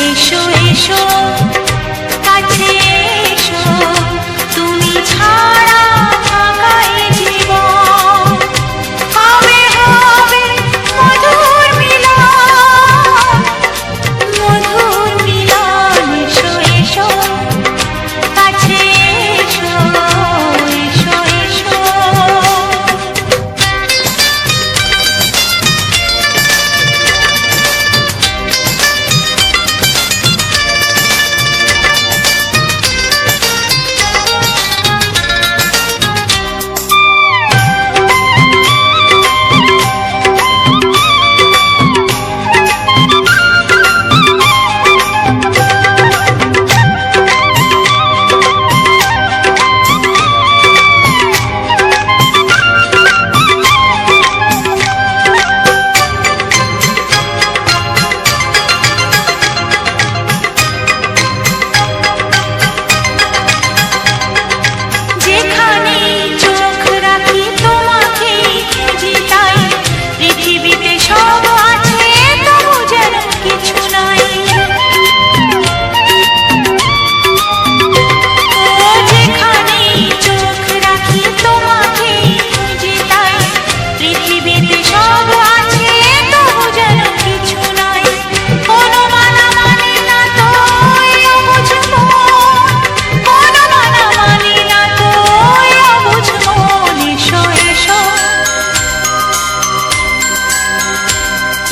এসো এসো কাছে এসো, তুমি ছাড়া ফাঁকা এ জীবন। কবে হবে মধুর মিলন, মধুর মিলন। এসো এসো কাছে এসো, এসো এসো।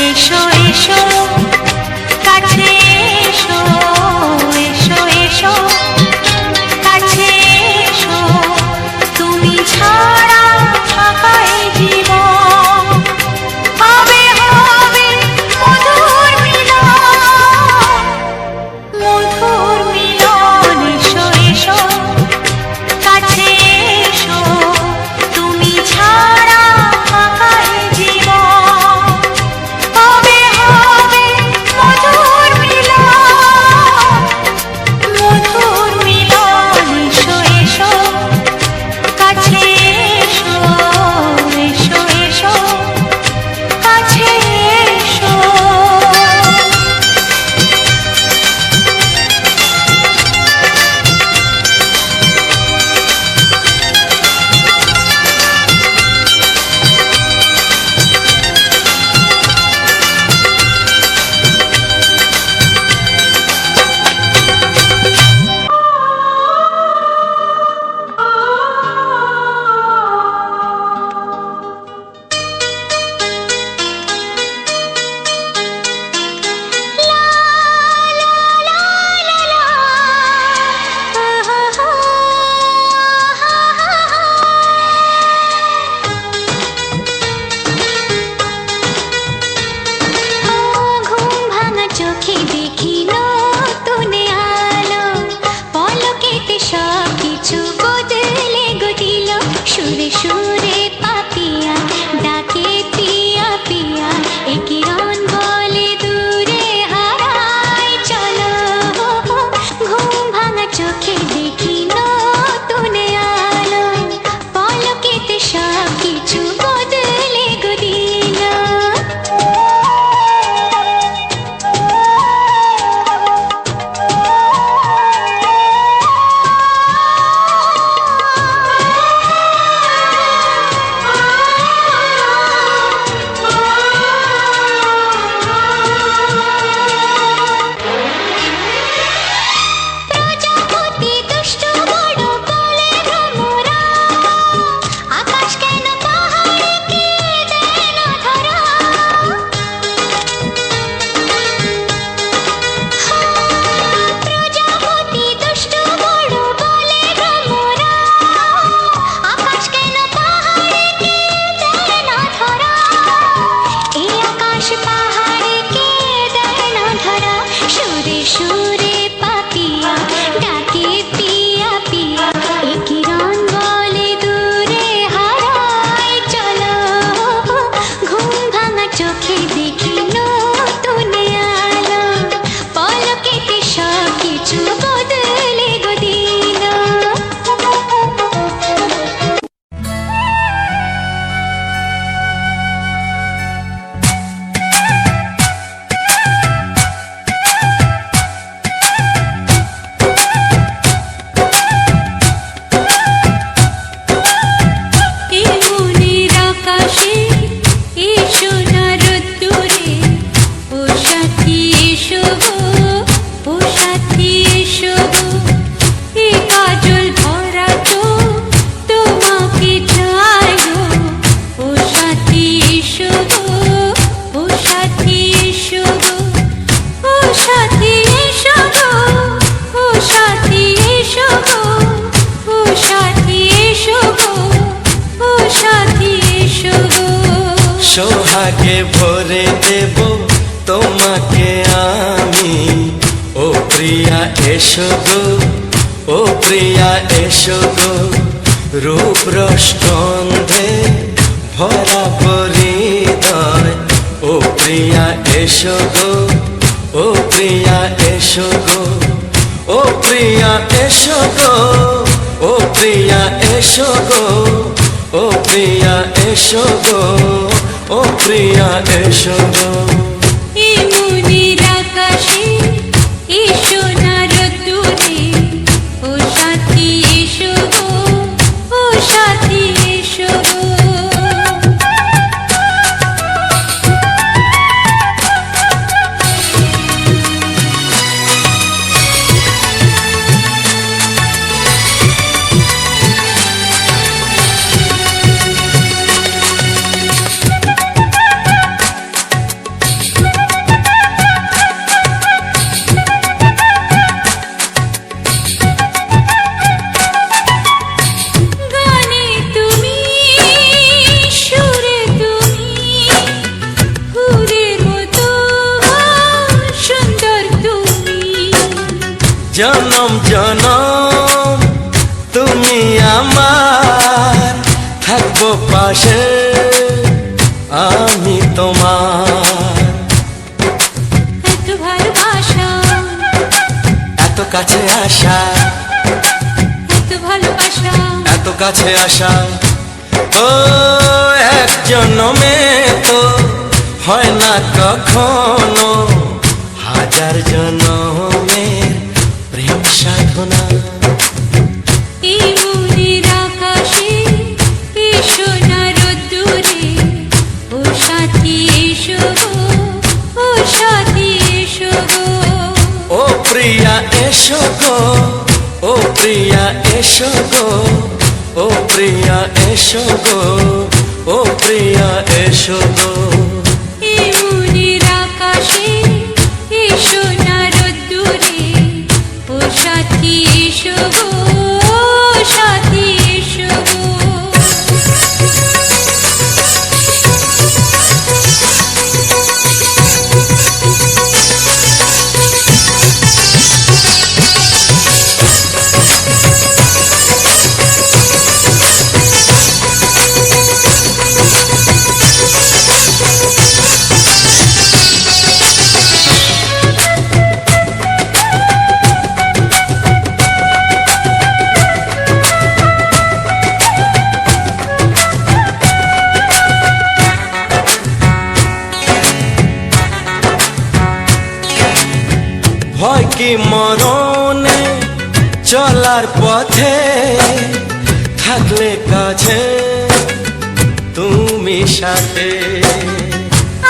এসো এসো কাছে এসো, এসো এসো কাছে এসো, তুমি ছাড়া ফাঁকা এ জীবন। কবে হবে মধুর মিলন, মধুর মিলন। এসো এসো কাছে এসো, তুমি ছাড়া ফাঁকা এ জীবন। কবে হবে মধুর মিলন, মধুর মিলন। এসো এসো কাছে এসো, এসো এসো কাছে এসো। সোহাগে ভরে দেব তোমাকে আমি। ও প্রিয়া এসো গো, ও প্রিয়া এসো গো, রূপ রসগন্ধে ভরা হৃদয়। ও প্রিয়া এসো গো, ও প্রিয়া এসো গো, ও প্রিয়া এসো গো, ও প্রিয়া এসো গো, ও প্রিয়া এসো গো, ও প্রিয়া এসো গো। এই মনের আকাশে এসো না রোদ্দুরে, ও সাথী এসো গো, ও সাথী এসো গো। গানে তুমি, সুরে তুমি, ফুলের মতো সুন্দর তুমি। জনম জনম তুমি আমার, থাকবো পাশে আমি তোমার। এত ভালোবাসা, এত কাছে আসা, এত ভালোবাসা, এত কাছে আসা, ও এক জন্মে তো হয় না কখনো, হাজার জন্মের প্রেম সাধনা। এই মনের আকাশে এসো না রোদ্দুরে, ও সাথী এসো গো, ও সাথী এসো গো। ও প্রিয়া এসো গো, ও প্রিয়া এসো গো, ও প্রিয়া এসো গো, ও প্রিয়া এসো গো। এই মনের আকাশে এসো না রোদ্দুরে, ও সাথী এসো গো, ও সাথী এসো গো। ভয় কি মরণে চলার পথে, থাকলে কাছে তুমি সাথে।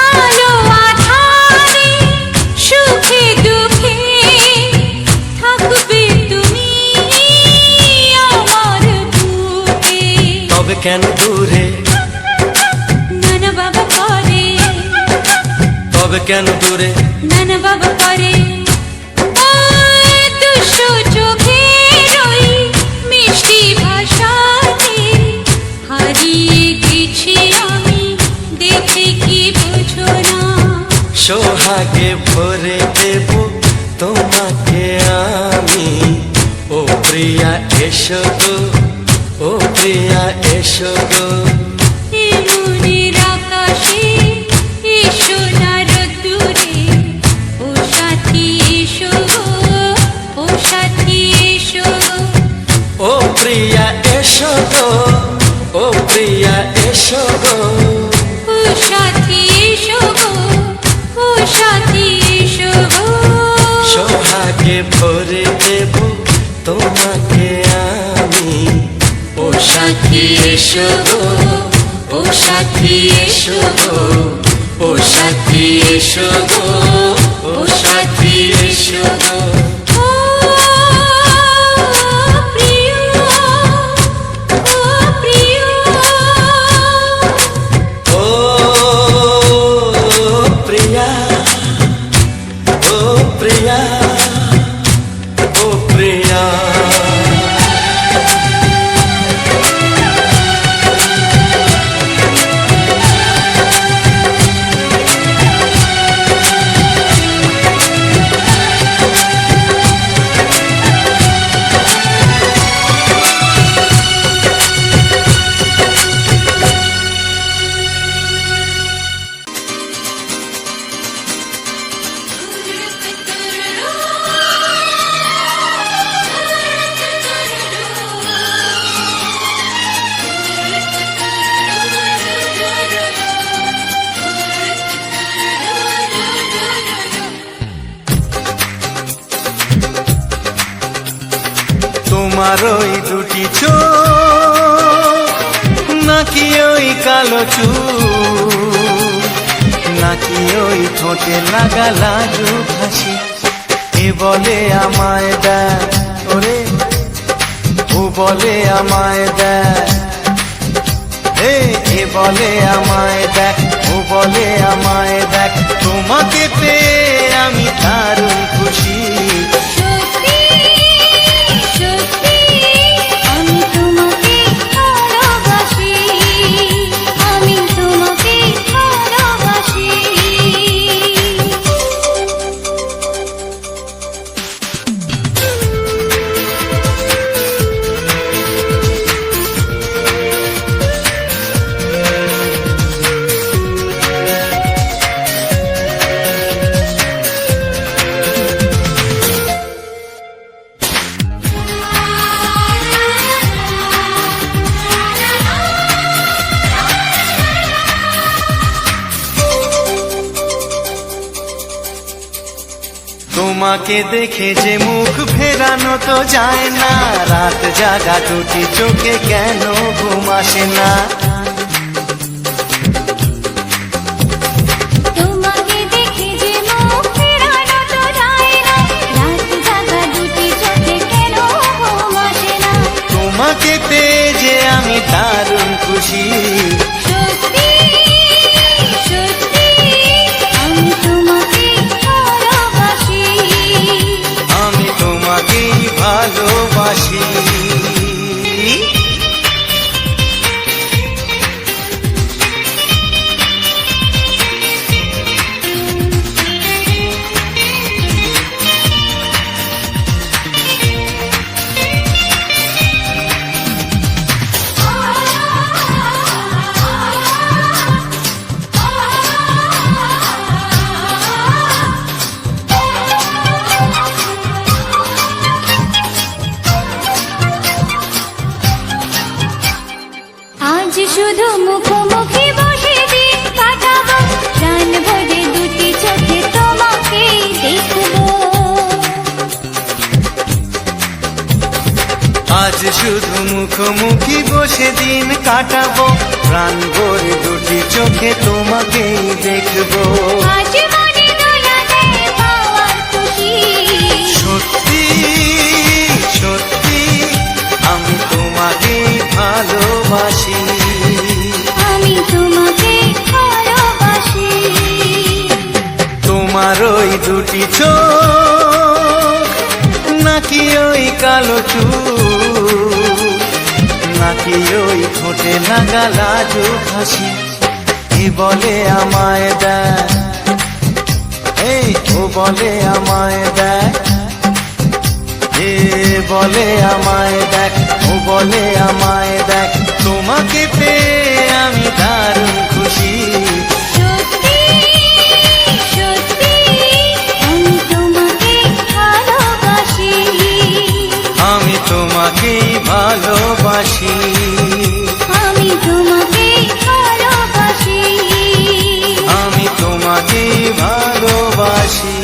আলো আঁধারে, সুখে দুঃখে, থাকবে তুমি আমার বুকে। তবে কেন দূরে, নানা বাবা করে, তবে কেন দূরে, নানা বাবা করে। ওই দুশো চোখের ওই মিষ্টি ভাষাতে হারিয়ে গেছি আমি, দেখে কি বোঝো না। সোহাগে ভরে দেব তোমাকে আমি। ও প্রিয়া এসো গো, ও প্রিয়া এসো গো। এই মনের আকাশে এসো না রোদ্দুরে, ও সাথী এসো গো, ও সাথী এসো গো। ও প্রিয়া এসো গো, ও প্রিয়া এসো গো। ও সাথী এসো গো, ও সাথী এসো গো। সোহাগে ভরে দেব তোমাকে আমি। ও সাথী এসো গো, ও সাথী এসো গো, ও সাথী এসো গো, ও সাথী এসো গো। ও প্রিয়, ও প্রিয়, ও প্রিয়া, ও প্রিয়া, ও প্রিয়া। তোমার ওই দুটি চোখ নাকি ওই কালো চুল, নাকি ওই ঠোঁটে লাগা লাজুক হাসি, এ বলে আমায় দেয় ওরে, ও বলে আমায় দেয়, এ বলে আমায় দেখ, ও বলে আমায় দেখ, তোমাকে পেয়ে আমি দারুণ খুশি। সত্যি সত্যি আমি তোমাকে ভালোবাসি, আমি তোমাকে ভালোবাসি। তোমাকে দেখে যে মুখ ফেরানো তো যায় না, রাত জাগা দুটি চোখে কেন ঘুম আসে না। তোমাকে দেখে যে মুখ ফেরানো তো যায় না, রাত জাগা দুটি চোখে কেন ঘুম আসে না। তোমাকে পেয়ে যে আমি দারুণ খুশি। সত্যি সত্যি আমি তোমাকে ভালোবাসি, আমি তোমাকেই ভালোবাসি। আজ শুধু মুখোমুখি বসে দিন কাটাবো, প্রাণ ভরে দুটি চোখে তোমাকেই দেখবো। আজ শুধু মুখোমুখি বসে দিন কাটাবো, প্রাণ ভরে দুটি চোখে তোমাকেই দেখবো। আজ মনে দোলা দেয় পাওয়ার খুশি। সত্যি সত্যি আমি তোমাকেই ভালোবাসি। আমি তোমাকে ভালোবাসি। তোমার ওই দুটি চোখ নাকি ওই কালো চুল, নাকি ওই ঠোঁটে লাগা লাজুক হাসি, এ বলে আমায় দেয়, ও বলে আমায় দেয়, এ বলে আমায় দেখ, ও বলে আমায় দেখ, তোমাকে পেয়ে আমি দারুণ খুশি। সত্যি সত্যি আমি তোমাকে ভালোবাসি, আমি তোমাকেই ভালোবাসি। আমি তোমাকে ভালোবাসি, আমি তোমাকেই ভালোবাসি।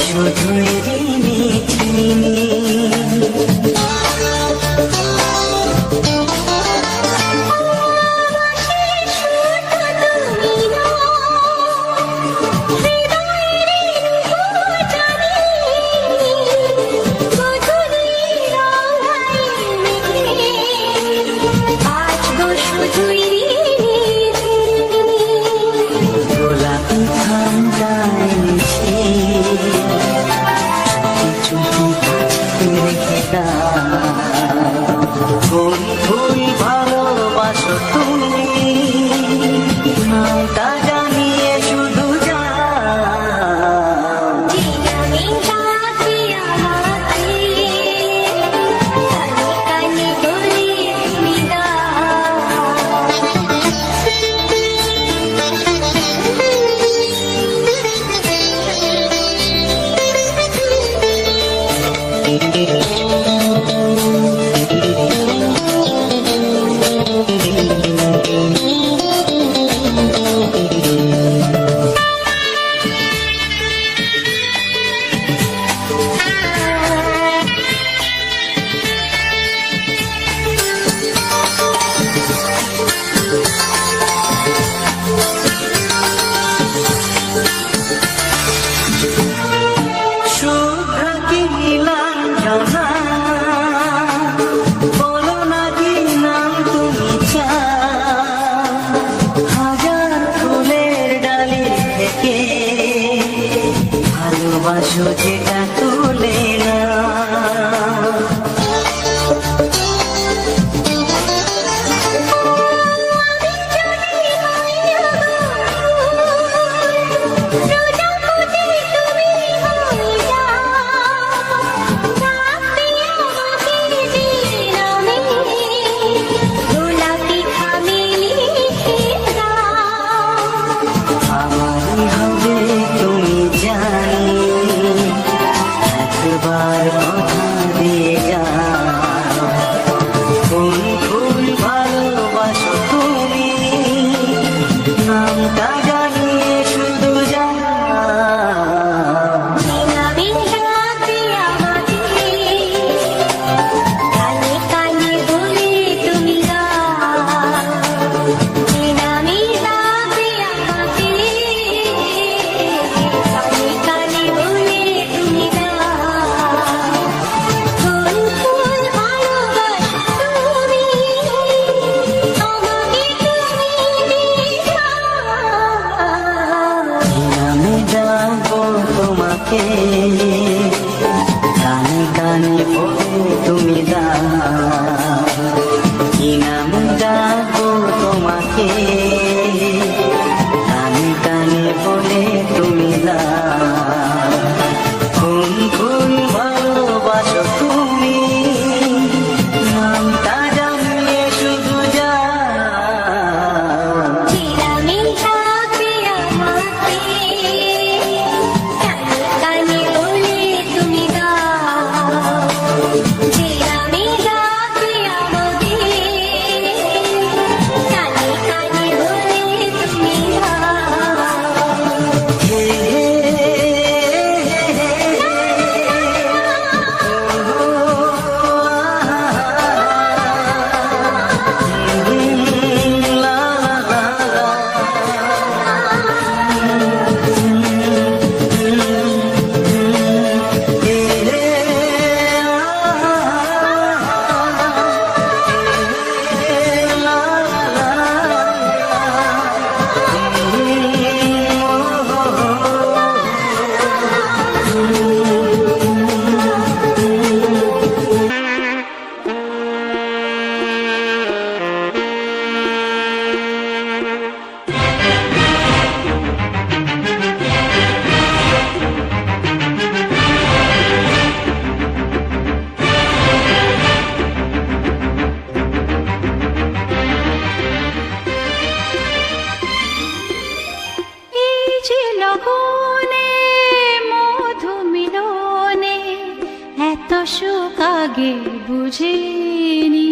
শুধুই রিনি ঝিনি। গোলাপি ঠান্ডায় মিশে চুপি চুপি রেখে দাও। কোন ফুল ভালোবাসো তুমি নামটা জানিয়ে শুধু যাও। ভালোবাসো যেটা তুলে না। আমারই হবে তুমি জানি একবার কথা দিয়ে যাও। কোন ফুল ভালোবাসো তুমি নামটা জানিয়ে শুধু যাও। তোমাকে কানে কানে বলে তুমি দাও। কি নাম ডাকবো তোমাকে কানে কানে বলে তুমি দাও। কোন ফুল ভালোবাসো তুমি নামটা জানিয়ে শুধু যাও। সুখ আগে বুঝিনি,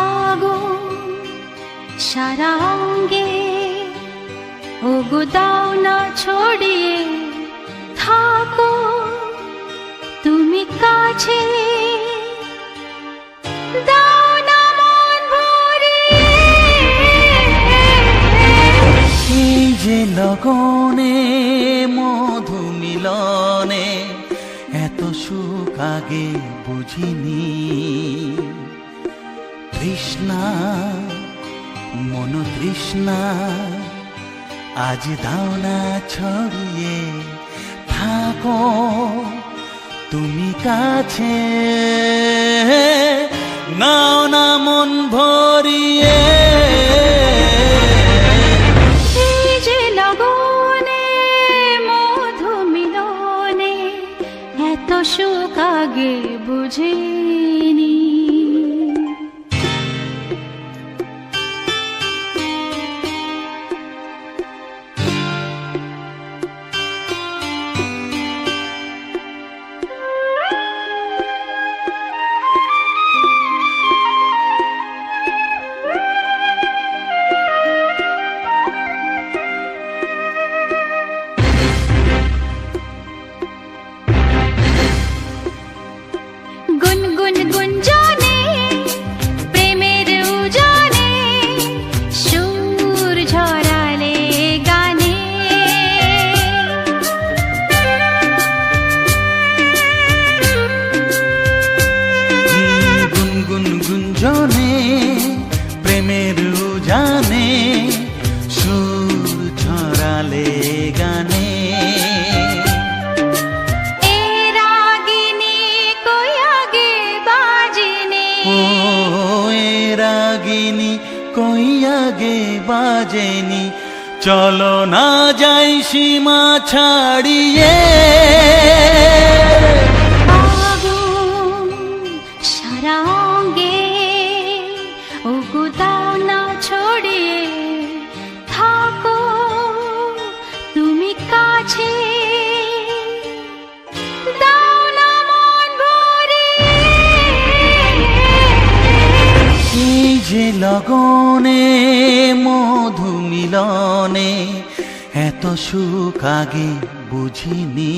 আগুন সারা অঙ্গে ওগো দাও না ছড়িয়ে কাছে দাও না মন ভরিয়ে। এই যে লগনে মধু মিলনে এত সুখ আগে বুঝিনি। তৃষ্ণা মন তৃষ্ণা আজ দাও না ছড়িয়ে, থাকো তুমি কাছে, নাও না মন ভরিয়ে। এই যে লগনে মধু মিলনে এত সুখ আগে বুঝিনি। গুনগুন গুঞ্জনে প্রেমের উজানে সুর ঝরালে গানে। গুনগুন গুঞ্জনে প্রেমের উজানে সুর ছড়ালে গানে। এ রাগিনী কই আগে বাজেনি। ও এ রাগিনী কই আগে বাজেনি, চলো না যাই সীমা ছাড়িয়ে। আগুন সারা অঙ্গে ওগো দাও না ছড়িয়ে, থাকো তুমি কাছে দাও না মন ভরিয়ে। এই যে লগনে মধু মিলনে এত সুখ আগে বুঝিনি।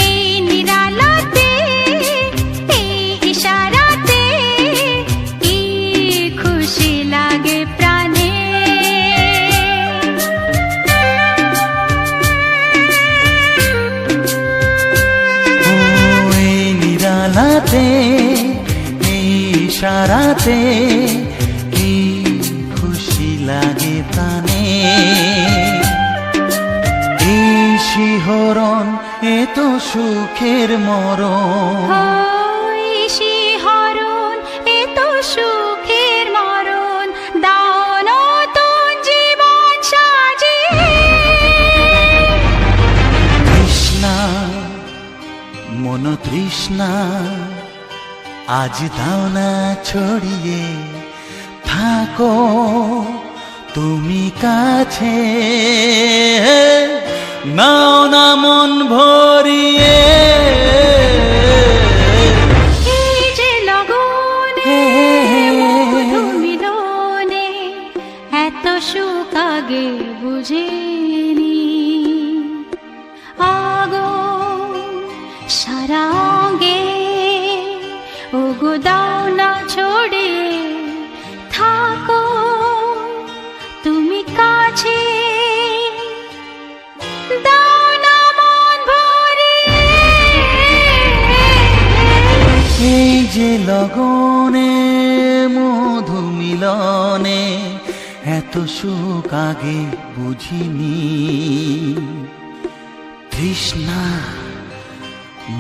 এই নিরালাতে এই ইশারাতে কি খুশি লাগে প্রাণে। ও এই নিরালাতে এই ইশারাতে কি খুশি লাগে প্রাণে। এই শিহরণ এ তো সুখের মরণ। ওই শিহরণ এ তো সুখের মরণ, দাও নতুন জীবন সাজিয়ে। তৃষ্ণা মন তৃষ্ণা আজ দাও না ছড়িয়ে, থাকো তুমি কাছে, নাও না মন ভরিয়ে। এই যে লগনে মধু মিলনে এত সুখ আগে বুঝিনি। আগুন সারা অঙ্গে ওগো দাও না ছড়িয়ে, থাকো তুমি কাছে দাও না মন ভরিয়ে। এই যে লগনে মধু মিলনে এত সুখ আগে বুঝিনি। তৃষ্ণা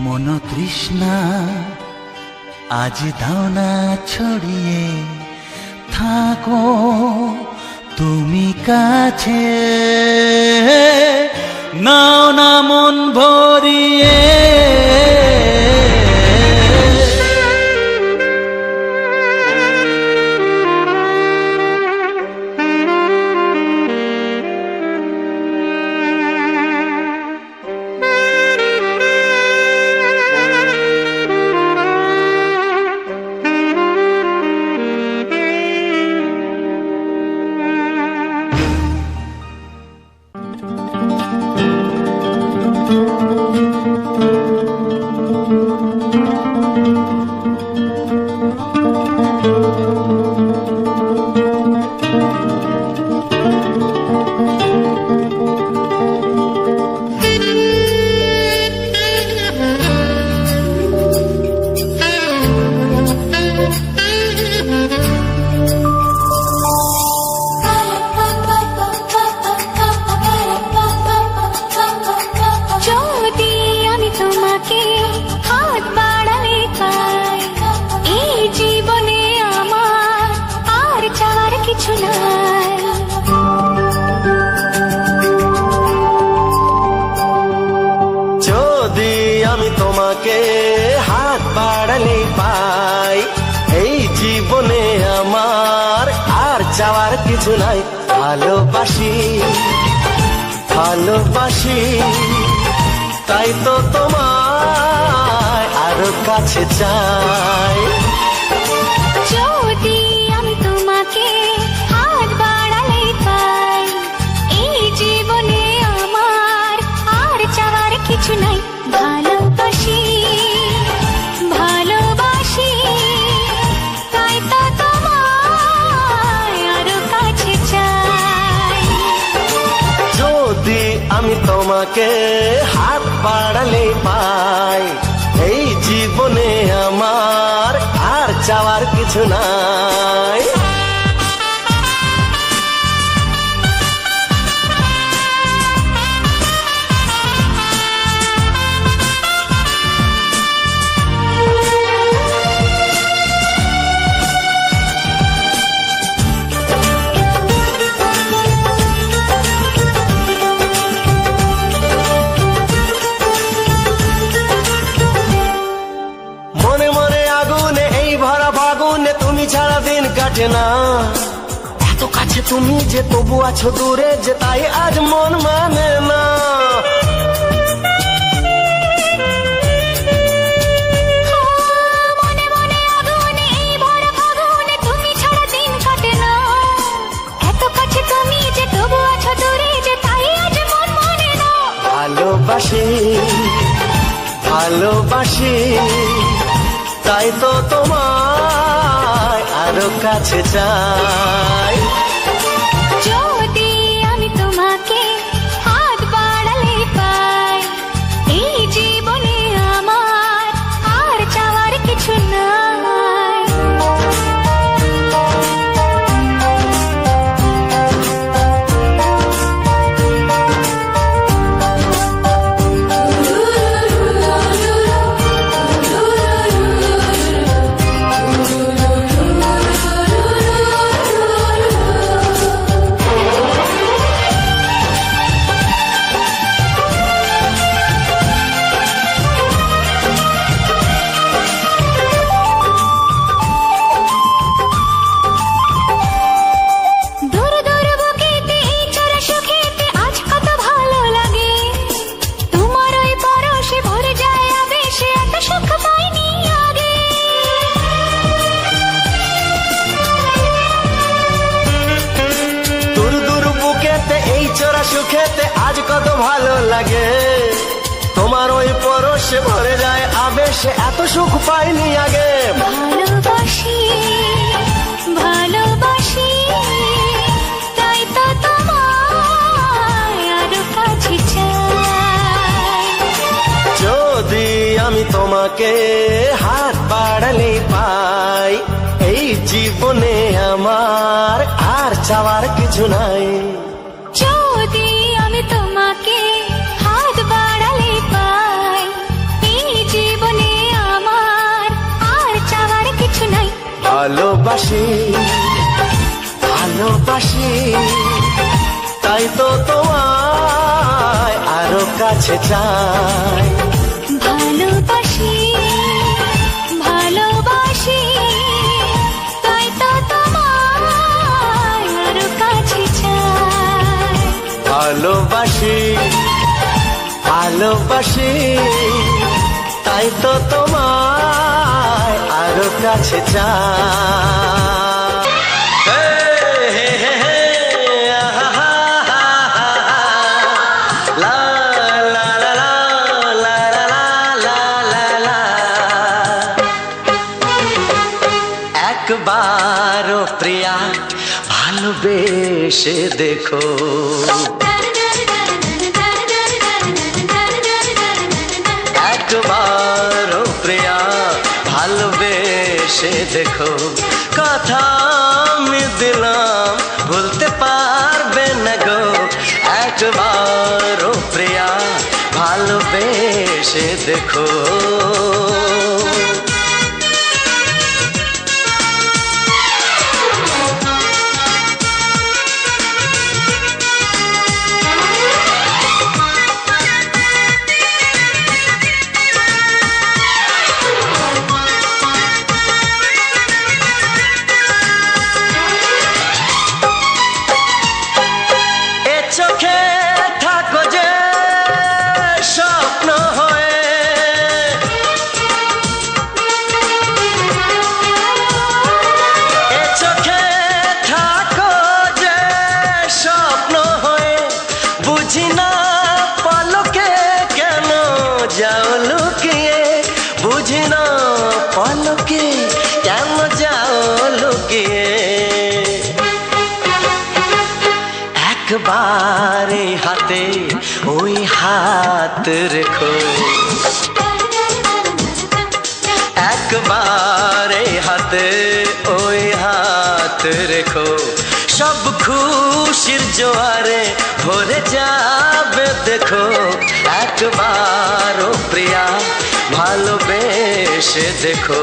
মন তৃষ্ণা আজ দাও না ছড়িয়ে, থাকো তুমি কাছে, নাও না মন ভরিয়ে। বাড়ালেই পাই এই জীবনে আমার আর চাওয়ার কিছু নাই ভালোবাসি ভালোবাসি তাই তো তোমায় আরো কাছে চাই যদি আমি তোমাকে হাত বাড়ালে পাই এই জীবনে আমার আর চাওয়ার কিছু নাই ভালোবাসি ভালোবাসি তাই তো তোমায় আরো কাছে চাই যদি আমি তোমাকে হাত বাড়ালে পাই এই জীবনে আমার আর চাওয়ার কিছু নাই মনে মনে আগুনে এই ভরা ফাগুনে তুমি ছাড়া দিন কাটে না এত কাছে তুমি যে তবু আছো দূরে যে তাই আজ মন মানে না মনে মনে আগুনে এই ভরা ফাগুনে তুমি ছাড়া দিন কাটে না এত কাছে তুমি যে তবু আছো দূরে যে তাই আজ মন মানে না ভালোবাসি ভালোবাসি তাই তো তোমায় আরো কাছে চাই যদি আমি তোমাকে হাত বাড়ালে পাই এই জীবনে আমার আর চাওয়ার কিছু নাই দূর দূর বুকেতে এই চড়া সুখেতে আজ কত ভালো লাগে তোমার ওই পরশে ভরে যায় আবেশে এত সুখ পাইনি আগে দূর দূর বুকেতে এই চোরা সুখেতে আজ কত ভালো লাগে তোমার ওই পরশে ভরে যায় আবেশে এত সুখ পাইনি আগে ভালোবাসি ভালোবাসি তাই তো তোমায় আরো কাছে চাই যদি আমি তোমাকে হাত বাড়ালে পাই এই জীবনে আমার আর চাওয়ার কিছু নাই যদি আমি তোমাকে হাত বাড়ালে পাই এই জীবনে আমার আর চাওয়ার কিছু নাই ভালোবাসি ভালোবাসি তাই তো তোমায় আরো কাছে চাই ভালোবাসি ভালোবাসি তাই তো তোমায় আরো কাছে চাই ভালোবাসি ভালোবাসি তাই তো তোমায় আরো কাছে চাই হে, হে, হে, হে, আহা, হা, হা, হা, হা। লা, লা, লা, লা, লা, লা, লা, লা, লা। একবারও প্রিয়া ভালোবেসে দেখো একবারও প্রিয়া ভালোবেসে দেখো কথা আমি দিলাম ভুলতে পারবে না গো একবারও প্রিয়া ভালোবেসে দেখো পলকে কেন যাও লুকিয়ে একবার এই হাতে ওই হাত রেখো একবার এই হাতে ওই হাত রেখো সব খুশির জোয়ারে ভরে যাবে দেখো একবার ও প্রিয়া ভালোবেসে দেখো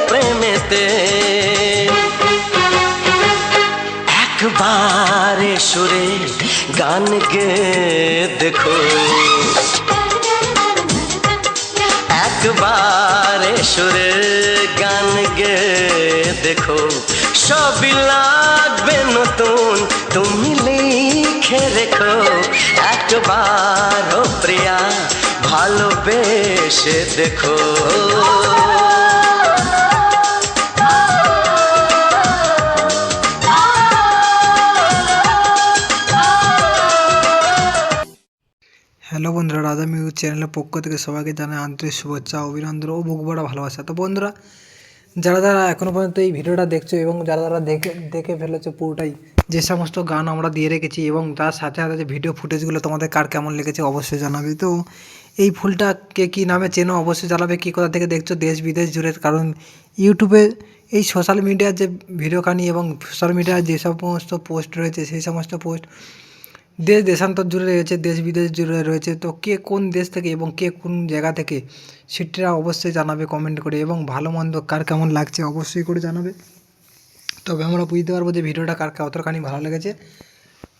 প্রেমেতে একবারে সুরে গান গে দেখো একবারে সুরে গান গে দেখো সবই লাগবে নতুন তুমি লিখে রেখো একবার ও প্রিয়া ভালোবেসে দেখো হ্যালো বন্ধুরা, রাজা মিউজিক চ্যানেলের পক্ষ থেকে সবাইকে জানাই আন্তরিক শুভেচ্ছা, অভিনন্দন ও বুক ভরা ভালোবাসা। তো বন্ধুরা, যারা এখনও পর্যন্ত এই ভিডিওটা দেখছো এবং যারা দেখে ফেলেছো পুরোটাই, যে সমস্ত গান আমরা দিয়ে রেখেছি এবং তার সাথে সাথে যে ভিডিও ফুটেজগুলো তোমাদের কার কেমন লেগেছে অবশ্যই জানাবে। তো এই ফুলটা কে কী নামে চেনো অবশ্যই জানাবে, কী কোথা থেকে দেখছো দেশ বিদেশ জুড়ে। কারণ ইউটিউবে এই সোশ্যাল মিডিয়ার যে ভিডিও কানি এবং সোশ্যাল মিডিয়ার যে সমস্ত পোস্ট রয়েছে সেই সমস্ত পোস্ট দেশ দেশান্তর জুড়ে রয়েছে, দেশ বিদেশ জুড়ে রয়েছে। তো কে কোন দেশ থেকে এবং কে কোন জায়গা থেকে সেটা অবশ্যই জানাবে কমেন্ট করে, এবং ভালো মন্দ কার কেমন লাগছে অবশ্যই করে জানাবে। তবে আমরা বুঝতে পারবো যে ভিডিওটা কার কতখানি ভালো লেগেছে।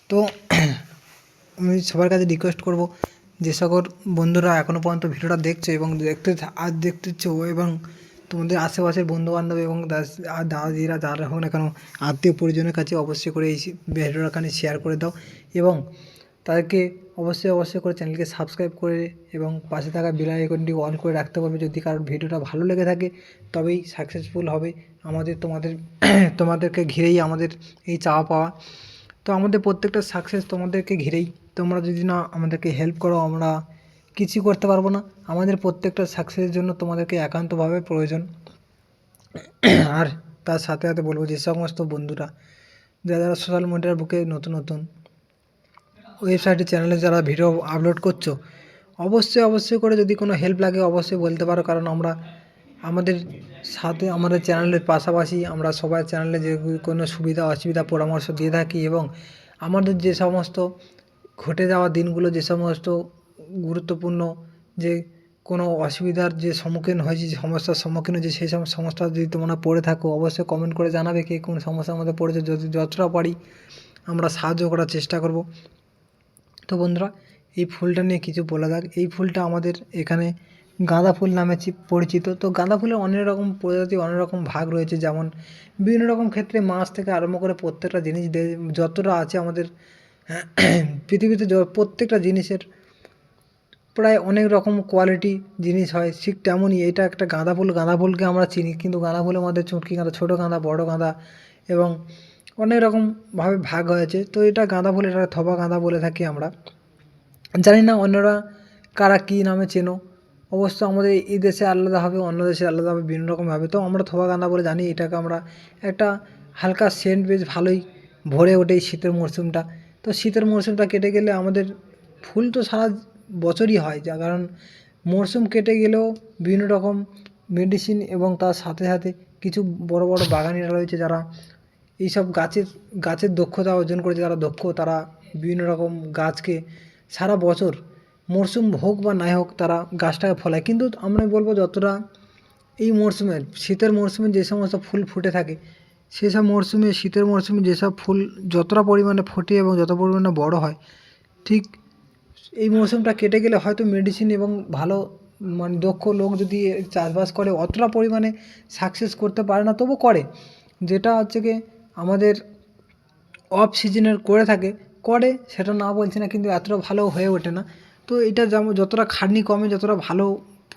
তো আমি সবার কাছে রিকোয়েস্ট করব, যে সকল বন্ধুরা এখনও পর্যন্ত ভিডিওটা দেখছো এবং দেখতেছো এবং তোমাদের আশেপাশের বন্ধুবান্ধব এবং দাদিরা যারা হোক না কেন আত্মীয় পরিজনের কাছে অবশ্যই করে এই ভিডিওটাখানি শেয়ার করে দাও এবং তাদেরকে অবশ্যই করে চ্যানেলকে সাবস্ক্রাইব করে এবং পাশে থাকা বেল আইকনটি অন করে রাখতে পারবে। যদি কারোর ভিডিওটা ভালো লেগে থাকে তবেই সাকসেসফুল হবে তোমাদেরকে ঘিরেই আমাদের এই চাওয়া পাওয়া। তো আমাদের প্রত্যেকটা সাকসেস তোমাদেরকে ঘিরেই। তোমরা যদি না আমাদেরকে হেল্প করো আমরা কিছু করতে পারবো না। আমাদের প্রত্যেকটা সাকসেসের জন্য তোমাদেরকে একান্তভাবে প্রয়োজন। আর তার সাথে সাথে বলবো, যে সমস্ত বন্ধুরা যারা সোশ্যাল মিডিয়ার বুকে নতুন ওয়েবসাইটে চ্যানেলে যারা ভিডিও আপলোড করছো অবশ্যই করে যদি কোনো হেল্প লাগে অবশ্যই বলতে পারো। কারণ আমরা আমাদের সাথে আমাদের চ্যানেলের পাশাপাশি আমরা সবার চ্যানেলে যে কোনো সুবিধা অসুবিধা পরামর্শ দিয়ে থাকি এবং আমাদের যে সমস্ত ঘটে যাওয়া দিনগুলো, যে সমস্ত গুরুত্বপূর্ণ যে কোনো অসুবিধার যে সম্মুখীন হয়েছি, সমস্যার সম্মুখীন হয়েছি, সেই সব সমস্যা যদি তোমরা পড়ে থাকো অবশ্যই কমেন্ট করে জানাবে কে কোন সমস্যার মধ্যে পড়েছে। যদি যতটা পারি আমরা সাহায্য করার চেষ্টা করব। তো বন্ধুরা, এই ফুলটা নিয়ে কিছু বলা যাক। এই ফুলটা আমাদের এখানে গাঁদা ফুল নামে পরিচিত। তো গাঁদা ফুলের অনেক রকম প্রজাতি, অনেক রকম ভাগ রয়েছে। যেমন বিভিন্ন রকম ক্ষেত্রে মাছ থেকে আরম্ভ করে প্রত্যেকটা জিনিস যতটা আছে আমাদের পৃথিবীতে প্রত্যেকটা জিনিসের প্রায় অনেক রকম কোয়ালিটি জিনিস হয়। ঠিক তেমনই এটা একটা গাঁদা ফুল। গাঁদা ফুলকে আমরা চিনি, কিন্তু গাঁদা ফুলের মধ্যে চুটকি গাঁদা, ছোটো গাঁদা, বড় গাঁদা এবং অনেক রকমভাবে ভাগ হয়েছে। তো এটা গাঁদা ফুল, এটা থবা গাঁদা বলে থাকি আমরা। জানি না অন্যরা কারা কী নামে চেনো। অবশ্য আমাদের এই দেশে আলাদা হবে, অন্য দেশে আলাদা হবে, বিভিন্ন রকম হবে। তো আমরা থবা গাঁদা বলে জানি। এটাকে আমরা একটা হালকা সেন্ট বেশ ভালোই ভরে ওঠে এই শীতের মরশুমটা। তো শীতের মরশুমটা কেটে গেলে আমাদের ফুল তো সারা বছরই হয়, যার কারণ মরশুম কেটে গেলেও বিভিন্ন রকম মেডিসিন এবং তার সাথে সাথে কিছু বড় বাগানিরা রয়েছে যারা এইসব গাছের দক্ষতা অর্জন করেছে, যারা দক্ষ, তারা বিভিন্ন রকম গাছকে সারা বছর মরশুম হোক বা নাই হোক তারা গাছটাকে ফলায়। কিন্তু আমরা বলবো যতটা এই মরশুমের শীতের মরশুমে যে সমস্ত ফুল ফুটে থাকে সেসব মরশুমে শীতের মরশুমে যেসব ফুল যতটা পরিমাণে ফোটে এবং যত পরিমাণে বড় হয়, ঠিক এই মরশুমটা কেটে গেলে হয়তো মেডিসিন এবং ভালো মানে দক্ষ লোক যদি চাষবাস করে অতটা পরিমাণে সাকসেস করতে পারে না, তবু করে। যেটা হচ্ছে কি আমাদের অফ সিজনের করে থাকে, করে সেটা না বলছি না, কিন্তু এতটা ভালো হয়ে ওঠে না। তো এটা যেমন যতটা খাটনি কমে যতটা ভালো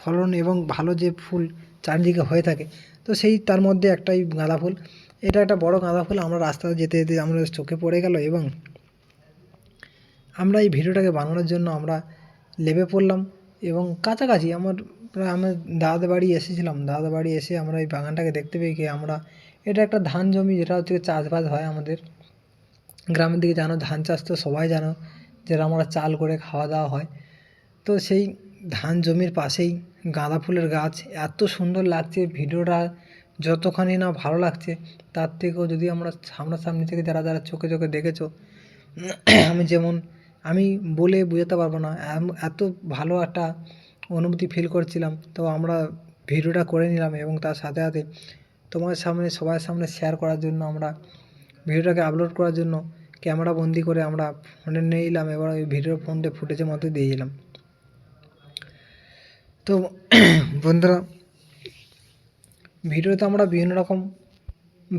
ফলন এবং ভালো যে ফুল চারিদিকে হয়ে থাকে, তো সেই তার মধ্যে একটাই গাঁদা ফুল। এটা একটা বড় গাঁদা ফুল আমরা রাস্তায় যেতে যেতে আমরা চোখে পড়ে গেল, এবং আমরা এই ভিডিওটাকে বানানোর জন্য আমরা লেবে পড়লাম। এবং কাছাকাছি আমার দাদা বাড়ি এসেছিলাম, দাদা বাড়ি এসে আমরা এই বাগানটাকে দেখতে পেয়ে গিয়ে আমরা, এটা একটা ধান জমি যেটা হচ্ছে চাষবাস হয় আমাদের গ্রামের দিকে, জানো ধান চাষ তো সবাই জানো, যেটা আমরা চাল করে খাওয়া দাওয়া হয়। তো সেই ধান জমির পাশেই গাঁদা ফুলের গাছ, এত সুন্দর লাগছে ভিডিওটা যতখানি না ভালো লাগছে, তার থেকেও যদি আমরা সামনাসামনি থেকে যারা যারা চোখে চোখে দেখেছো, আমি বলে বোঝাতে পারবো না, এত ভালো একটা অনুভূতি ফিল করছিলাম। তো আমরা ভিডিওটা করে নিলাম এবং তার সাথে সাথে তোমার সামনে সবার সামনে শেয়ার করার জন্য আমরা ভিডিওটাকে আপলোড করার জন্য ক্যামেরা বন্দি করে আমরা ফোনে নিয়ে এলাম, এবার ওই ভিডিওর ফোনটা ফুটেজের মতো দিয়ে দিলাম। তো বন্ধুরা, ভিডিওতে আমরা বিভিন্ন রকম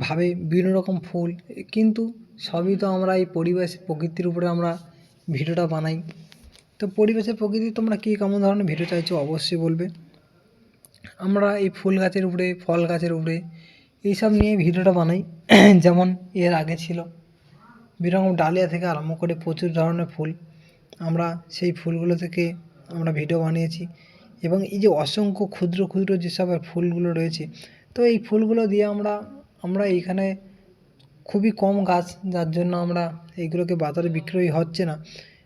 ভাবে বিভিন্ন রকম ফুল, কিন্তু সবই তো আমরা এই পরিবেশ প্রকৃতির উপরে আমরা ভিডিওটা বানাই। তো পরিবেশের প্রকৃতি তোমরা কী কেমন ধরনের ভিডিও চাইছো অবশ্যই বলবে। আমরা এই ফুল গাছের উপরে ফল গাছের উপরে এইসব নিয়ে ভিডিওটা বানাই। যেমন এর আগে ছিল বিভিন্ন রকম ডালিয়া থেকে আরম্ভ করে প্রচুর ধরনের ফুল, আমরা সেই ফুলগুলো থেকে আমরা ভিডিও বানিয়েছি। এবং এই যে অসংখ্য ক্ষুদ্র ক্ষুদ্র যেসব ফুলগুলো রয়েছে, তো এই ফুলগুলো দিয়ে আমরা এইখানে খুবই কম গাছ, যার জন্য আমরা এইগুলোকে বাজারে বিক্রয় হচ্ছে না।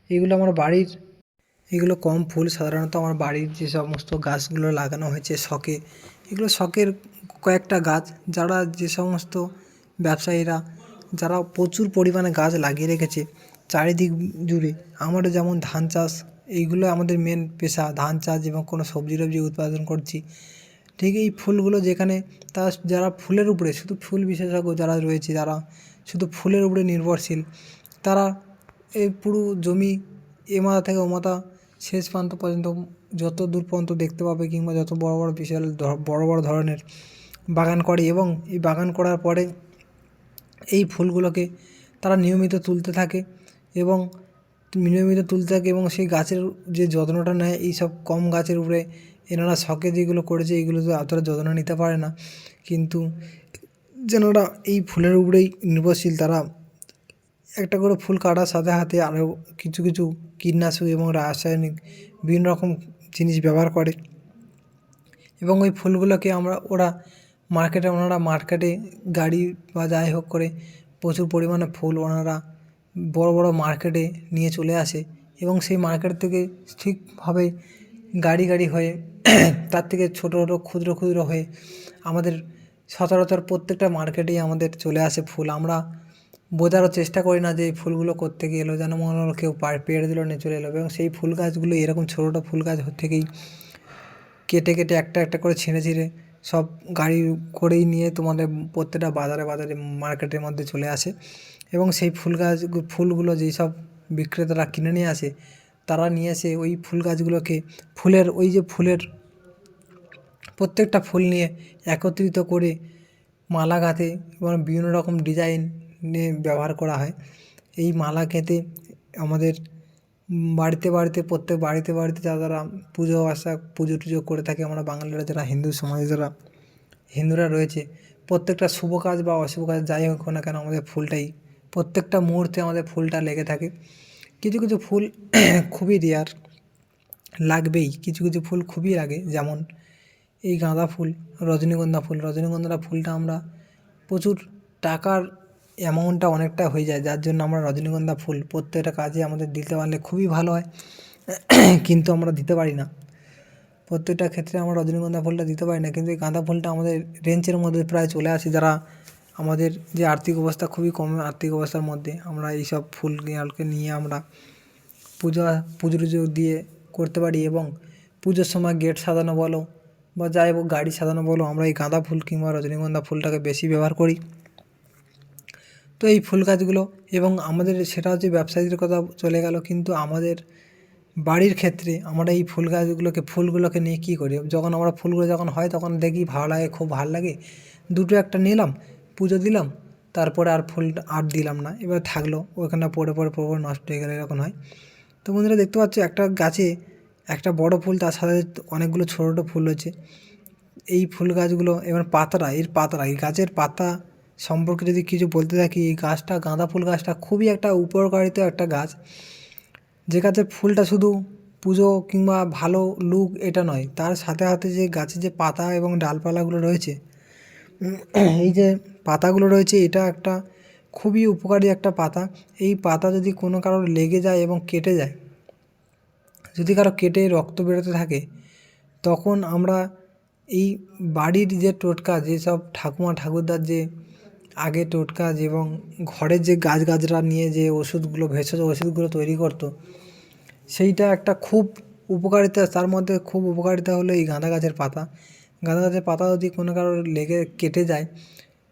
এগুলো আমার বাড়ির, এগুলো কম ফুল সাধারণত আমার বাড়ির যে সমস্ত গাছগুলো লাগানো হয়েছে শখে, এগুলো শখের কয়েকটা গাছ, যারা যে সমস্ত ব্যবসায়ীরা যারা প্রচুর পরিমাণে গাছ লাগিয়ে রেখেছে চারিদিক জুড়ে। আমারও যেমন ধান চাষ, এইগুলো আমাদের মেন পেশা, ধান চাষ এবং কোনো সবজি টবজি উৎপাদন করছি। ঠিক এই ফুলগুলো যেখানে যারা ফুলের উপরে শুধু ফুল বিশেষজ্ঞ যারা রয়েছে, যারা শুধু ফুলের উপরে নির্ভরশীল, তারা এই পুরো জমি এ মাথা থেকে ও মাথা শেষ প্রান্ত পর্যন্ত যত দূর পর্যন্ত দেখতে পাবে, কিংবা যত বড় বড় বিশাল বড় বড় ধরনের বাগান করে। এবং এই বাগান করার পরে এই ফুলগুলোকে তারা নিয়মিত তুলতে থাকে এবং এবং সেই গাছের যে যত্নটা নেয়, এই সব কম গাছের উপরে এনারা শখে যেগুলো করেছে এইগুলো তো অতটা যত্ন নিতে পারে না। কিন্তু যেনারা এই ফুলের উপরেই নির্ভরশীল, তারা একটা করে ফুল কাটার সাথে সাথে আরও কিছু কিছু কীটনাশক এবং রাসায়নিক বিভিন্ন রকম জিনিস ব্যবহার করে। এবং ওই ফুলগুলোকে ওনারা মার্কেটে গাড়ি বা যাই হোক করে প্রচুর পরিমাণে ফুল ওনারা বড় বড় মার্কেটে নিয়ে চলে আসে। এবং সেই মার্কেট থেকে ঠিকভাবে গাড়ি গাড়ি হয়ে তার থেকে ছোটো ছোটো ক্ষুদ্র ক্ষুদ্র হয়ে আমাদের সচরাচর প্রত্যেকটা মার্কেটেই আমাদের চলে আসে ফুল। আমরা বোঝারও চেষ্টা করি না যে এই ফুলগুলো কোত্থেকে এলো, যেন মনে হলো কেউ পেড়ে দিল নিয়ে চলে এলো। এবং সেই ফুল গাছগুলো এরকম ছোটো ছোটো ফুল গাছ থেকেই কেটে কেটে একটা একটা করে ছিঁড়ে ছিঁড়ে সব গাড়ি করেই নিয়ে তোমাদের প্রত্যেকটা বাজারে বাজারে মার্কেটের মধ্যে চলে আসে। এবং সেই ফুলগুলো যেই সব বিক্রেতারা কিনে নিয়ে আসে, তারা নিয়ে এসে ওই ফুল গাছগুলোকে ফুলের প্রত্যেকটা ফুল নিয়ে একত্রিত করে মালা গাঁথে এবং বিভিন্ন রকম ডিজাইন নিয়ে ব্যবহার করা হয়। এই মালা গেঁথে আমাদের প্রত্যেক বাড়িতে বাড়িতে যারা পুজো টুজো করে থাকে, আমরা বাঙালিরা যারা হিন্দু সমাজে যারা হিন্দুরা রয়েছে, প্রত্যেকটা শুভ কাজ বা অশুভ কাজ যাই হোক না কেন, আমাদের ফুলটাই প্রত্যেকটা মুহূর্তে আমাদের ফুলটা লেগে থাকে। কিছু কিছু ফুল খুবই রেয়ার, লাগবেই, কিছু কিছু ফুল খুবই লাগে। যেমন এই গাঁদা ফুল, রজনীগন্ধা ফুলটা আমরা প্রচুর টাকার অ্যামাউন্টটা অনেকটা হয়ে যায়, যার জন্য আমরা রজনীগন্ধা ফুল প্রত্যেকটা কাজে আমাদের দিতে পারলে খুবই ভালো হয়। কিন্তু আমরা দিতে পারি না, প্রত্যেকটা ক্ষেত্রে আমরা রজনীগন্ধা ফুলটা দিতে পারি না। কিন্তু এই গাঁদা ফুলটা আমাদের রেঞ্জের মধ্যে প্রায় চলে আসে, যারা আমাদের যে আর্থিক অবস্থা খুবই কম, আর্থিক অবস্থার মধ্যে আমরা এইসব ফুলকে নিয়ে আমরা পুজো টুজো দিয়ে করতে পারি। এবং পুজোর সময় গেট সাজানো বলো বা যাই হোক গাড়ি সাজানো বলো, আমরা এই গাঁদা ফুল কিংবা রজনীগন্ধা ফুলটাকে বেশি ব্যবহার করি। তো এই ফুল গাছগুলো এবং আমাদের সেটা হচ্ছে ব্যবসায়ীদের কথা চলে গেল, কিন্তু আমাদের বাড়ির ক্ষেত্রে আমরা এই ফুলগুলোকে নিয়ে কী করি, যখন আমরা ফুলগুলো যখন হয় তখন দেখি ভালো লাগে, খুব ভালো লাগে, দুটো একটা নিলাম, পুজো দিলাম, তারপরে আর ফুল আর দিলাম না, এবার থাকলো ওখানে পড়ে নষ্ট হয়ে গেলে এরকম হয়। তো বন্ধুরা দেখতে পাচ্ছ একটা গাছে একটা বড় ফুল, তার সাথে অনেকগুলো ছোটো ছোটো ফুল হচ্ছে। এই ফুল গাছগুলো এবার এই গাছের পাতা সম্পর্কে যদি কিছু বলতে থাকি, এই গাছটা গাঁদা ফুল গাছটা খুবই একটা উপকারিত একটা গাছ, যে গাছের ফুলটা শুধু পুজো কিংবা ভালো লুক এটা নয়, তার সাথে সাথে যে গাছের যে পাতা এবং ডালপালাগুলো রয়েছে, এই যে পাতাগুলো রয়েছে, এটা একটা খুবই উপকারী একটা পাতা। এই পাতা যদি কোনো কারোর লেগে যায় এবং কেটে যায়, যদি কারো কেটে রক্ত বেরোতে থাকে, তখন আমরা এই বাড়ির যে টোটকা, যেসব ঠাকুমা ঠাকুরদার যে আগে টোটকা এবং ঘরের যে গাছগাছরা নিয়ে যে ওষুধগুলো ভেষজ ওষুধগুলো তৈরি করতো, সেইটা একটা খুব উপকারিতা, তার মধ্যে খুব উপকারিতা হলো এই গাঁদা গাছের পাতা। গাঁদা গাছের পাতা যদি কোনো কারোর লেগে কেটে যায়,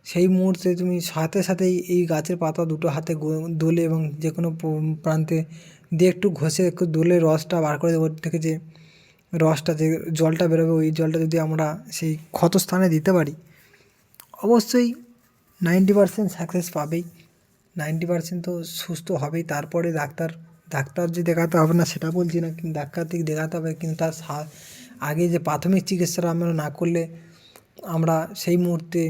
সেই মুহূর্তে তুমি সাথে সাথেই এই গাছের পাতা দুটো হাতে দোলে এবং যে কোনো প্রান্তে দিয়ে একটু ঘষে একটু দোলে রসটা বার করে ওর থেকে যে রসটা, যে জলটা বেরোবে, ওই জলটা যদি আমরা সেই ক্ষতস্থানে দিতে পারি, অবশ্যই 90% সাকসেস পাবেই। 90% তো সুস্থ হবেই। তারপরে ডাক্তার যে দেখাতে হবে না সেটা বলছি না, কিন্তু ডাক্তার থেকে দেখাতে হবে, কিন্তু তার আগে যে প্রাথমিক চিকিৎসাটা আমরা না করলে আমরা সেই মুহূর্তে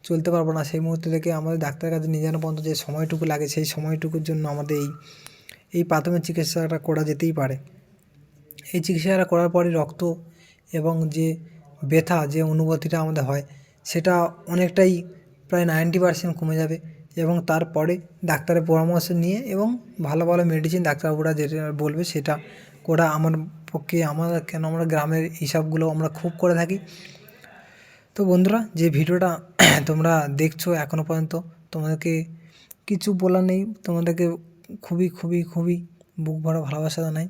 চলতে পারবো না। সেই মুহূর্তে থেকে আমাদের ডাক্তারের কাছে নিয়ে যাওয়া পর্যন্ত যে সময়টুকু লাগে, সেই সময়টুকুর জন্য আমাদের এই প্রাথমিক চিকিৎসাটা করা যেতেই পারে। এই চিকিৎসাটা করার পরে রক্ত এবং যে ব্যথা, যে অনুভূতিটা আমাদের হয়, সেটা অনেকটাই প্রায় 90% কমে যাবে। এবং তারপরে ডাক্তারের পরামর্শ নিয়ে এবং ভালো ভালো মেডিসিন ডাক্তারবাবুরা যেটা বলবে সেটা করা আমার পক্ষে, আমরা গ্রামের এইসবগুলো আমরা খুব করে থাকি। তো বন্ধুরা, যে ভিডিওটা তোমরা দেখছো এখনও পর্যন্ত, তোমাদেরকে কিছু বলার নেই, তোমাদেরকে খুবই খুবই খুবই বুক ভরা ভালোবাসা জানাই।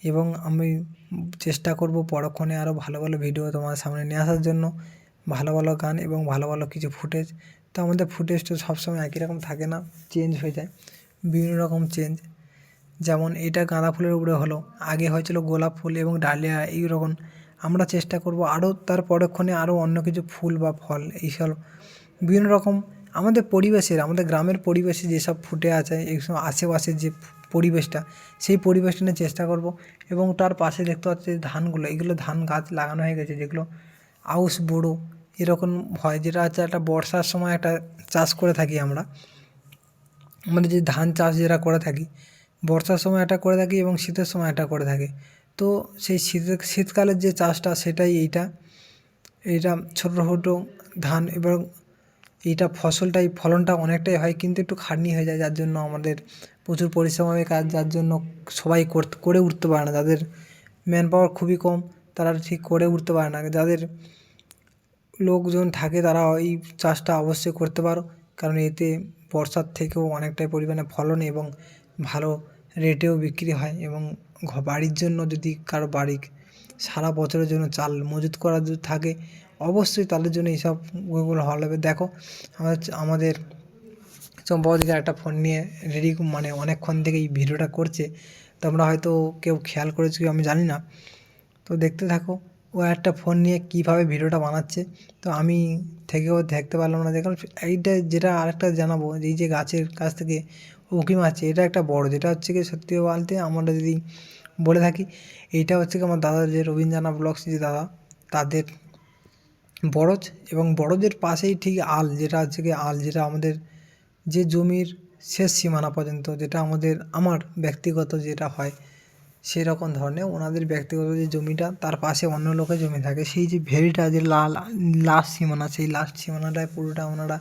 এবং আমি চেষ্টা করব পরক্ষণে আরও ভালো ভালো ভিডিও তোমার সামনে নিয়ে আসার জন্য, ভালো ভালো গান এবং ভালো ভালো কিছু ফুটেজ। তো আমাদের ফুটেজটা সবসময় একই রকম থাকে না, চেঞ্জ হয়ে যায়, বিভিন্ন রকম চেঞ্জ। যেমন এটা গাঁদা ফুলের উপরে হলো, আগে হয়েছিল গোলাপ ফুল এবং ডালিয়া, এইরকম আমরা চেষ্টা করব আরও তার পরক্ষণে আরও অন্য কিছু ফুল বা ফল, এইসব বিভিন্ন রকম আমাদের গ্রামের পরিবেশে যেসব ফুটে আছে, এইসব আশেপাশের যে পরিবেশটা, সেই পরিবেশটা নিয়ে চেষ্টা করব। এবং তার পাশে দেখতে পাচ্ছি ধানগুলো, এইগুলো ধান গাছ লাগানো হয়ে গেছে, যেগুলো আউশ বোড়ো এরকম হয়, যেটা হচ্ছে একটা বর্ষার সময় একটা চাষ করে থাকি আমরা। আমাদের যে ধান চাষ যেটা করে থাকি, বর্ষার সময় একটা করে থাকি এবং শীতের সময় একটা করে থাকি। তো সেই শীতকালের যে চাষটা, সেটাই এইটা ছোটো ছোটো ধান, এবং এইটা ফলনটা অনেকটাই হয়, কিন্তু একটু খাটনি হয়ে যায়, যার জন্য আমাদের প্রচুর পরিশ্রমের কাজ, যার জন্য সবাই করে উঠতে পারে না, যাদের ম্যান পাওয়ার খুবই কম, তারা ঠিক করে উঠতে পারে না। যাদের লোকজন থাকে তারা এই চাষটা অবশ্যই করতে পারো, কারণ এতে বর্ষার থেকেও অনেকটাই পরিমাণে ফলন এবং ভালো রেটেও বিক্রি হয়। এবং বাড়ির জন্য যদি কারো সারা বছরের জন্য চাল মজুত করা যদি থাকে, অবশ্যই তাদের জন্য এইসব ওগুলো ভালো হবে। দেখো আমাদের চম্পাবতীকে একটা ফোন নিয়ে রেডি, মানে অনেকক্ষণ থেকে এই ভিডিওটা করছে, তোমরা হয়তো কেউ খেয়াল করেছো আমি জানি না। তো দেখতে থাকো, ও একটা ফোন নিয়ে কীভাবে ভিডিওটা বানাচ্ছে। তো আমি দেখতে পারলাম না, দেখলাম এইটা যেটা আরেকটা জানাবো, এই যে গাছের কাছ থেকে উঁকি মারছে, এটা একটা বড়, যেটা হচ্ছে কি সত্যি বলতে আমরা যদি বলে থাকি, এইটা হচ্ছে কি আমার দাদার যে রবীন্দ্রনা ব্লগস যে দাদা, তাদের বরজ, এবং বরজের পাশেই ঠিক আল, যেটা হচ্ছে কি যেটা আমাদের যে জমির শেষ সীমানা পর্যন্ত, যেটা আমার ব্যক্তিগত যেটা হয় সেরকম ধরনের, ওনাদের ব্যক্তিগত যে জমিটা, তার পাশে অন্য লোকের জমি থাকে, সেই যে ভেরিটা যে লাস্ট সীমানা, সেই লাস্ট সীমানাটায় পুরোটা ওনারা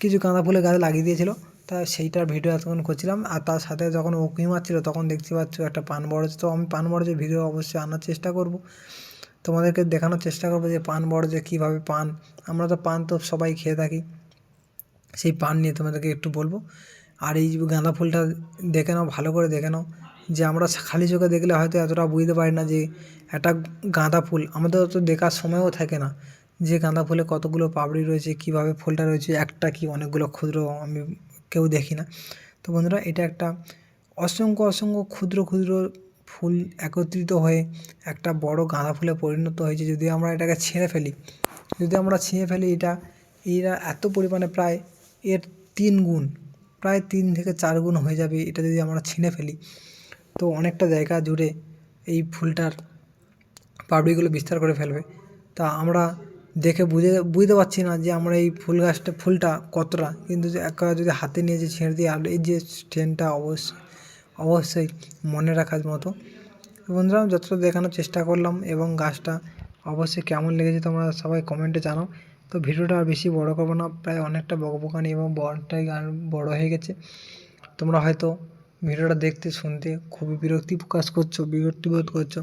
কিছু গাঁদা ফুলের গাছ লাগিয়ে দিয়েছিল। তা সেইটার ভিডিও এতক্ষণ করছিলাম, আর তার সাথে যখন উঁকি মারছিল তখন দেখতে পাচ্ছ একটা পান বরজ। তো আমি পান বরজের ভিডিও অবশ্যই আনার চেষ্টা করব, তোমাদেরকে দেখানোর চেষ্টা করবো যে পান বরজে কীভাবে আমরা তো পান তো সবাই খেয়ে থাকি, সেই পান নিয়ে তোমাদেরকে একটু বলবো। আর এই যে গাঁদা ফুলটা দেখে নাও, ভালো করে দেখে নাও, যে আমরা খালি চোখে দেখলে হয়তো এতটা বুঝতে পারি না যে একটা গাঁদা ফুল, আমাদের অত দেখার সময়ও থাকে না যে গাঁদা ফুলে কতগুলো পাপড়ি রয়েছে, কীভাবে ফুলটা রয়েছে, একটা কি অনেকগুলো ক্ষুদ্র, আমি কেউ দেখি না। তো বন্ধুরা, এটা একটা অসংখ্য অসংখ্য ক্ষুদ্র ক্ষুদ্র ফুল একত্রিত হয়ে একটা বড় গাঁদা ফুলে পরিণত হয়েছে। যদি আমরা এটাকে ছিঁড়ে ফেলি, এরা এত পরিমাণে প্রায় এর 3 গুণ, প্রায় 3 থেকে 4 গুণ হয়ে যাবে এটা যদি আমরা ছিঁড়ে ফেলি। তো অনেকটা জায়গা জুড়ে এই ফুলটার পাপড়িগুলো বিস্তার করে ফেলবে। তা আমরা দেখে বুঝতে পারছি না যে আমরা এই ফুলটা কতটা, কিন্তু একবার যদি হাতে নিয়ে যে ছেড়ে দিই, আর এই যে স্ট্রেনটা অবশ্যই মনে রাখার মতো। বন্ধুরা, যতটা দেখানোর চেষ্টা করলাম, এবং গাছটা অবশ্যই কেমন লেগেছে তোমরা সবাই কমেন্টে জানাও। তো ভিডিওটা আর বেশি বড় করবো না, প্রায় অনেকটা বকবকানি এবং বড়টাই গান বড় হয়ে গেছে। তোমরা হয়তো ভিডিওটা দেখতে শুনতে খুবই বিরক্তি বোধ করছো।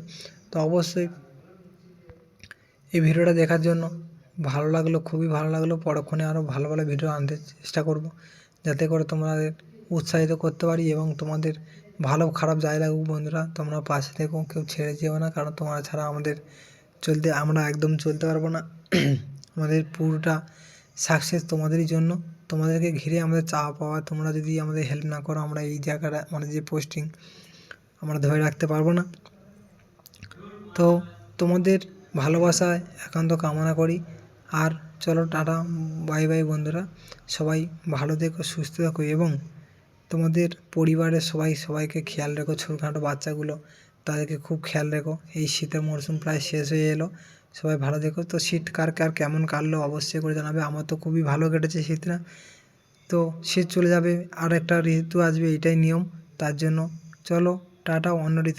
তো অবশ্যই এই ভিডিওটা দেখার জন্য ভালো লাগলো, খুবই ভালো লাগলো। পরক্ষণে আরও ভালো ভালো ভিডিও আনতে চেষ্টা করব, যাতে করে তোমাদের উৎসাহিত করতে পারি, এবং তোমাদের ভালো খারাপ যাই লাগুক বন্ধুরা, তোমরা পাশে থেকো, কেউ ছেড়ে যেও না। কারণ তোমরা ছাড়া আমরা একদম চলতে পারবো না। আমাদের পুরোটা সাকসেস তোমাদেরই জন্য, তোমাদেরকে ঘিরে আমাদের চাওয়া পাওয়া। তোমরা যদি আমাদের হেল্প না করো, আমরা এই জায়গাটা, আমাদের যে পোস্টিং, আমরা ধরে রাখতে পারবো না। তো তোমাদের ভালোবাসায় একান্ত কামনা করি। আর চলো, টাটা, বাই বাই বন্ধুরা। সবাই ভালো থেকো, সুস্থ থেকো, এবং তোমাদের পরিবারের সবাইকে খেয়াল রেখো। ছোটখাটো বাচ্চাগুলো, তাদেরকে খুব খেয়াল রেখো। এই শীতের মরশুম প্রায় শেষ হয়ে এলো, সবাই ভালো থেকো। তো শীত কার কেমন কাটলো অবশ্যই করে জানাবে। আমার তো খুবই ভালো কেটেছে শীতটা। তো শীত চলে যাবে, আর একটা ঋতু আসবে, এটাই নিয়ম। তার জন্য চলো, টাটা, অন্য ঋতু